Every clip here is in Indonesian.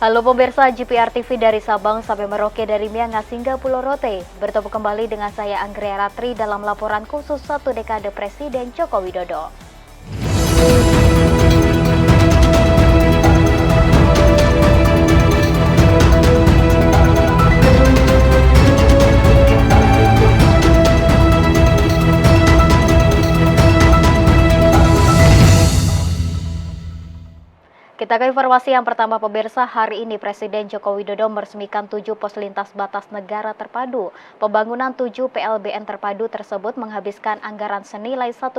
Halo pemirsa GPR TV dari Sabang sampai Merauke dari Miangas hingga Pulau Rote. Bertemu kembali dengan saya Anggria Ratri dalam laporan khusus 1 dekade Presiden Joko Widodo. Kita ke informasi yang pertama pemirsa, hari ini Presiden Joko Widodo meresmikan 7 pos lintas batas negara terpadu. Pembangunan 7 PLBN terpadu tersebut menghabiskan anggaran senilai 1,3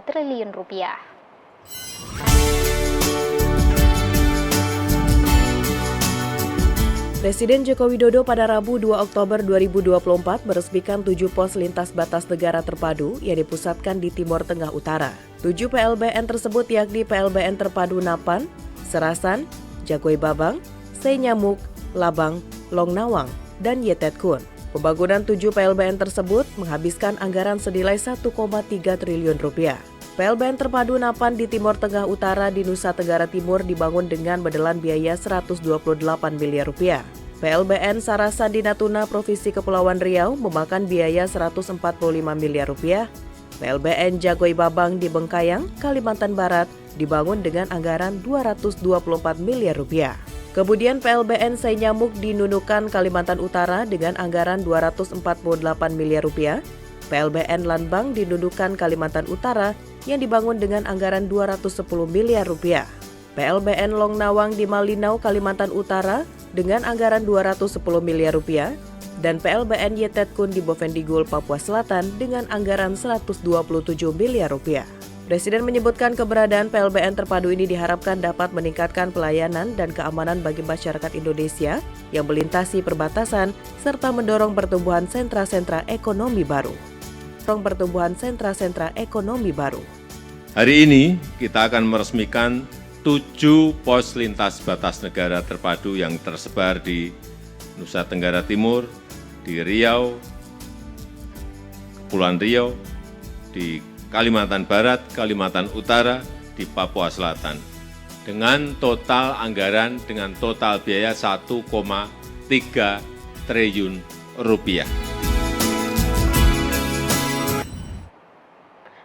triliun rupiah. Presiden Joko Widodo pada Rabu 2 Oktober 2024 meresmikan 7 pos lintas batas negara terpadu yang dipusatkan di Timur Tengah Utara. 7 PLBN tersebut yakni PLBN Terpadu Napan, Serasan, Jagoi Babang, Senyamuk, Labang, Long Nawang, dan Yetetkun. Pembangunan 7 PLBN tersebut menghabiskan anggaran senilai 1,3 triliun rupiah. PLBN Terpadu Napan di Timur Tengah Utara di Nusa Tenggara Timur dibangun dengan menelan biaya 128 miliar rupiah. PLBN Sarasan di Natuna Provinsi Kepulauan Riau memakan biaya 145 miliar rupiah. PLBN Jagoi Babang di Bengkayang, Kalimantan Barat dibangun dengan anggaran 224 miliar rupiah. Kemudian PLBN Senyamuk di Nunukan, Kalimantan Utara dengan anggaran 248 miliar rupiah. PLBN Lanbang di Nunukan, Kalimantan Utara yang dibangun dengan anggaran 210 miliar rupiah. PLBN Long Nawang di Malinau, Kalimantan Utara dengan anggaran 210 miliar rupiah. Dan PLBN Yetetkun di Bovendigul, Papua Selatan dengan anggaran 127 miliar rupiah. Presiden menyebutkan keberadaan PLBN terpadu ini diharapkan dapat meningkatkan pelayanan dan keamanan bagi masyarakat Indonesia yang melintasi perbatasan serta mendorong pertumbuhan sentra-sentra ekonomi baru. Hari ini kita akan meresmikan 7 pos lintas batas negara terpadu yang tersebar di Nusa Tenggara Timur, di Riau, Kepulauan Riau, di Kalimantan Barat, Kalimantan Utara, di Papua Selatan. Dengan total anggaran, dengan total biaya 1,3 triliun rupiah.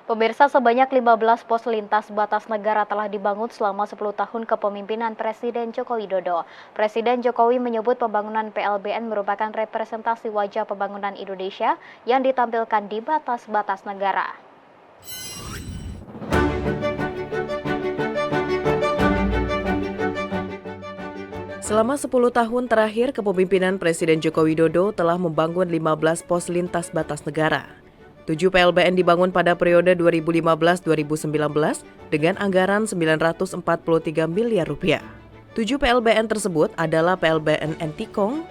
Pemirsa, sebanyak 15 pos lintas batas negara telah dibangun selama 10 tahun kepemimpinan Presiden Joko Widodo. Presiden Jokowi menyebut pembangunan PLBN merupakan representasi wajah pembangunan Indonesia yang ditampilkan di batas-batas negara. Selama 10 tahun terakhir kepemimpinan Presiden Joko Widodo telah membangun 15 pos lintas batas negara. 7 PLBN dibangun pada periode 2015-2019 dengan anggaran 943 miliar rupiah. 7 PLBN tersebut adalah PLBN Entikong,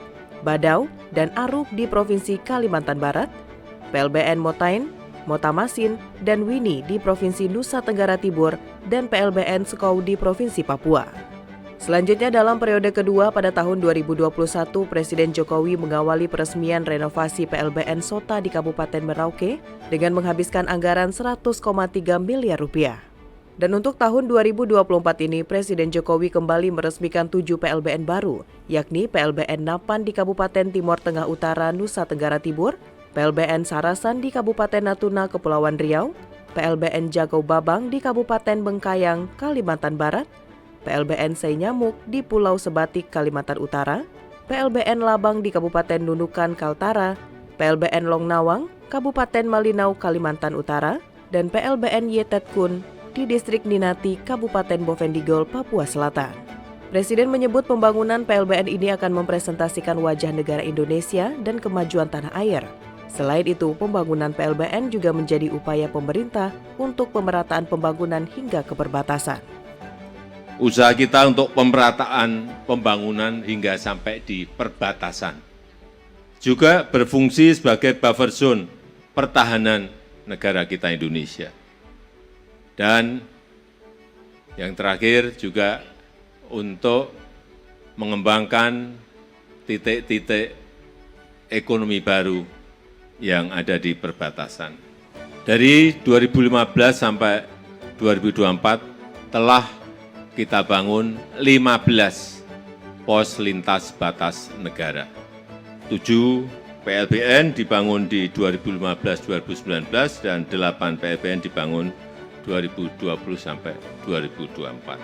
Badau, dan Aruk di Provinsi Kalimantan Barat, PLBN Motain, Motamasin, dan Wini di Provinsi Nusa Tenggara Timur, dan PLBN Sekau di Provinsi Papua. Selanjutnya dalam periode kedua pada tahun 2021, Presiden Jokowi mengawali peresmian renovasi PLBN Sota di Kabupaten Merauke dengan menghabiskan anggaran 100,3 miliar rupiah. Dan untuk tahun 2024 ini, Presiden Jokowi kembali meresmikan 7 PLBN baru, yakni PLBN Napan di Kabupaten Timur Tengah Utara, Nusa Tenggara Timur, PLBN Sarasan di Kabupaten Natuna, Kepulauan Riau, PLBN Jagoi Babang di Kabupaten Bengkayang, Kalimantan Barat, PLBN Senyamuk di Pulau Sebatik, Kalimantan Utara, PLBN Labang di Kabupaten Nunukan, Kaltara, PLBN Long Nawang, Kabupaten Malinau, Kalimantan Utara, dan PLBN Yetetkun di Distrik Ninati, Kabupaten Bovendigul, Papua Selatan. Presiden menyebut pembangunan PLBN ini akan mempresentasikan wajah negara Indonesia dan kemajuan tanah air. Selain itu, pembangunan PLBN juga menjadi upaya pemerintah untuk pemerataan pembangunan hingga ke perbatasan. Usaha kita untuk pemerataan pembangunan hingga sampai di perbatasan juga berfungsi sebagai buffer zone pertahanan negara kita Indonesia. Dan yang terakhir juga untuk mengembangkan titik-titik ekonomi baru yang ada di perbatasan. Dari 2015 sampai 2024 telah kita bangun 15 pos lintas batas negara. 7 PLBN dibangun di 2015-2019 dan 8 PLBN dibangun 2020 sampai 2024.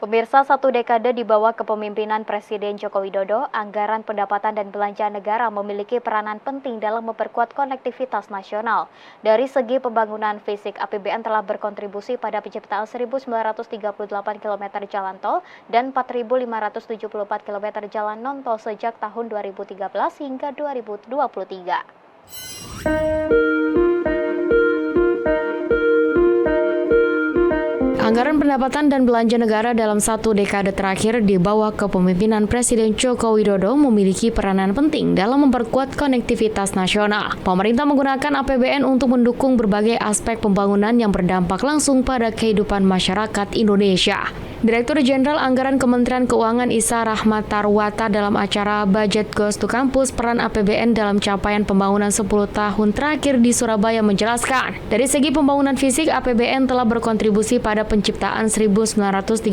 Pemirsa, satu dekade di bawah kepemimpinan Presiden Joko Widodo, anggaran pendapatan dan belanja negara memiliki peranan penting dalam memperkuat konektivitas nasional. Dari segi pembangunan fisik, APBN telah berkontribusi pada penciptaan 1.938 km jalan tol dan 4.574 km jalan non-tol sejak tahun 2013 hingga 2023. Anggaran pendapatan dan belanja negara dalam satu dekade terakhir di bawah kepemimpinan Presiden Joko Widodo memiliki peranan penting dalam memperkuat konektivitas nasional. Pemerintah menggunakan APBN untuk mendukung berbagai aspek pembangunan yang berdampak langsung pada kehidupan masyarakat Indonesia. Direktur Jenderal Anggaran Kementerian Keuangan Isa Rahmat Tarwata dalam acara Budget Goes to Campus peran APBN dalam capaian pembangunan 10 tahun terakhir di Surabaya menjelaskan, dari segi pembangunan fisik APBN telah berkontribusi pada penciptaan 1.938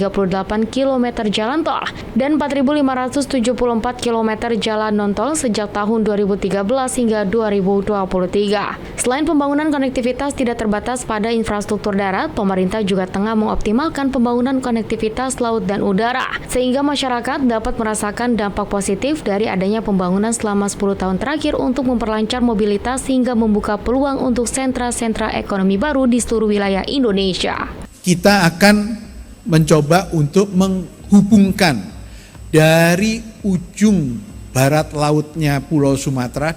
km jalan tol dan 4.574 km jalan non-tol sejak tahun 2013 hingga 2023. Selain pembangunan konektivitas tidak terbatas pada infrastruktur darat, pemerintah juga tengah mengoptimalkan pembangunan konektivitas laut dan udara, sehingga masyarakat dapat merasakan dampak positif dari adanya pembangunan selama 10 tahun terakhir untuk memperlancar mobilitas hingga membuka peluang untuk sentra-sentra ekonomi baru di seluruh wilayah Indonesia. Kita akan mencoba untuk menghubungkan dari ujung barat lautnya Pulau Sumatera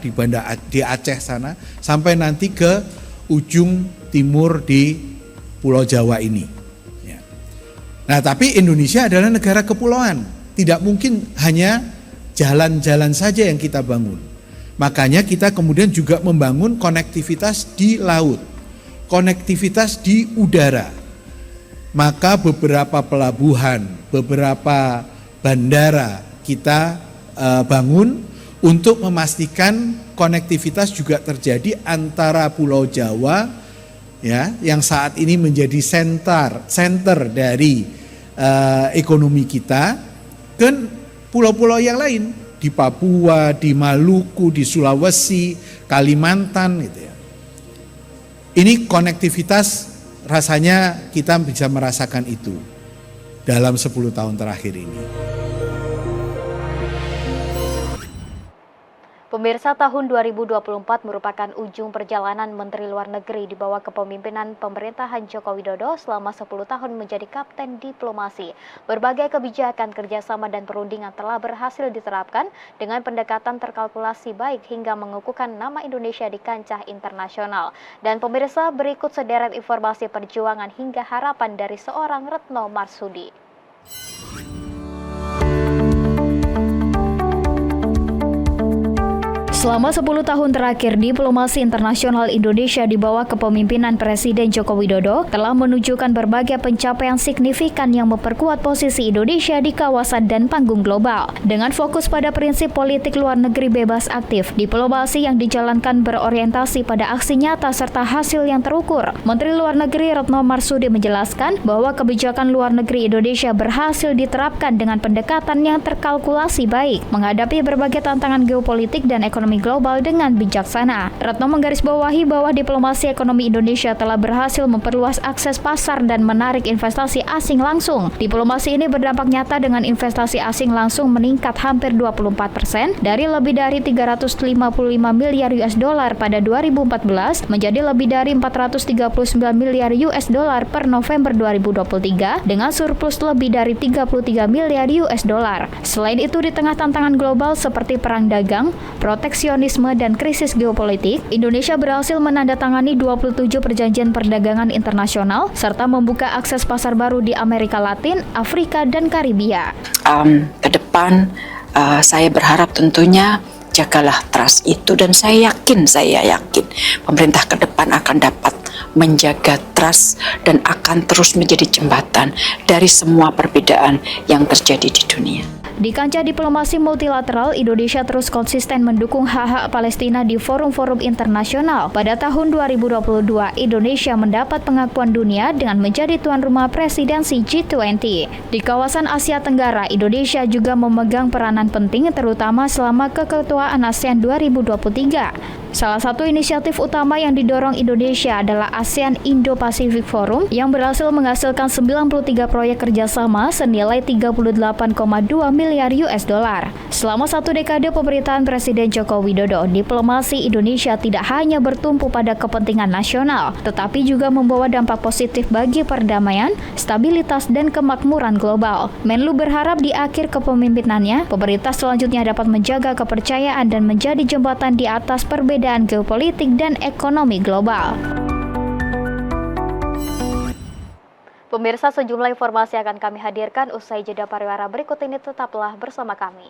di Aceh sana sampai nanti ke ujung timur di Pulau Jawa ini. Nah, tapi Indonesia adalah negara kepulauan. Tidak mungkin hanya jalan-jalan saja yang kita bangun. Makanya kita kemudian juga membangun konektivitas di laut, konektivitas di udara. Maka beberapa pelabuhan, beberapa bandara kita bangun untuk memastikan konektivitas juga terjadi antara Pulau Jawa, ya, yang saat ini menjadi center dari ekonomi kita, ke pulau-pulau yang lain di Papua, di Maluku, di Sulawesi, Kalimantan, gitu ya. Ini konektivitas, rasanya kita bisa merasakan itu dalam 10 tahun terakhir ini. Pemirsa, tahun 2024 merupakan ujung perjalanan Menteri Luar Negeri di bawah kepemimpinan pemerintahan Joko Widodo selama 10 tahun menjadi kapten diplomasi. Berbagai kebijakan kerjasama dan perundingan telah berhasil diterapkan dengan pendekatan terkalkulasi baik hingga mengukuhkan nama Indonesia di kancah internasional. Dan pemirsa, berikut sederet informasi perjuangan hingga harapan dari seorang Retno Marsudi. Selama 10 tahun terakhir, diplomasi internasional Indonesia di bawah kepemimpinan Presiden Joko Widodo telah menunjukkan berbagai pencapaian signifikan yang memperkuat posisi Indonesia di kawasan dan panggung global. Dengan fokus pada prinsip politik luar negeri bebas aktif, diplomasi yang dijalankan berorientasi pada aksi nyata serta hasil yang terukur. Menteri Luar Negeri Retno Marsudi menjelaskan bahwa kebijakan luar negeri Indonesia berhasil diterapkan dengan pendekatan yang terkalkulasi baik, menghadapi berbagai tantangan geopolitik dan ekonomi global dengan bijaksana. Retno menggarisbawahi bahwa diplomasi ekonomi Indonesia telah berhasil memperluas akses pasar dan menarik investasi asing langsung. Diplomasi ini berdampak nyata dengan investasi asing langsung meningkat hampir 24% dari lebih dari 355 miliar US dollar pada 2014 menjadi lebih dari 439 miliar US dollar per November 2023 dengan surplus lebih dari 33 miliar US dollar. Selain itu, di tengah tantangan global seperti perang dagang, proteksi dan krisis geopolitik, Indonesia berhasil menandatangani 27 perjanjian perdagangan internasional serta membuka akses pasar baru di Amerika Latin, Afrika, dan Karibia. Ke depan saya berharap tentunya jagalah trust itu, dan saya yakin pemerintah ke depan akan dapat menjaga trust dan akan terus menjadi jembatan dari semua perbedaan yang terjadi di dunia. Di kancah diplomasi multilateral, Indonesia terus konsisten mendukung hak-hak Palestina di forum-forum internasional. Pada tahun 2022, Indonesia mendapat pengakuan dunia dengan menjadi tuan rumah presidensi G20. Di kawasan Asia Tenggara, Indonesia juga memegang peranan penting terutama selama keketuaan ASEAN 2023. Salah satu inisiatif utama yang didorong Indonesia adalah ASEAN Indo-Pacific Forum yang berhasil menghasilkan 93 proyek kerjasama senilai 38,2 miliar US dollar. Selama satu dekade pemerintahan Presiden Joko Widodo, diplomasi Indonesia tidak hanya bertumpu pada kepentingan nasional, tetapi juga membawa dampak positif bagi perdamaian, stabilitas, dan kemakmuran global. Menlu berharap di akhir kepemimpinannya, pemerintah selanjutnya dapat menjaga kepercayaan dan menjadi jembatan di atas perbedaan geopolitik dan ekonomi global. Pemirsa, sejumlah informasi akan kami hadirkan usai jeda pariwara berikut ini, tetaplah bersama kami.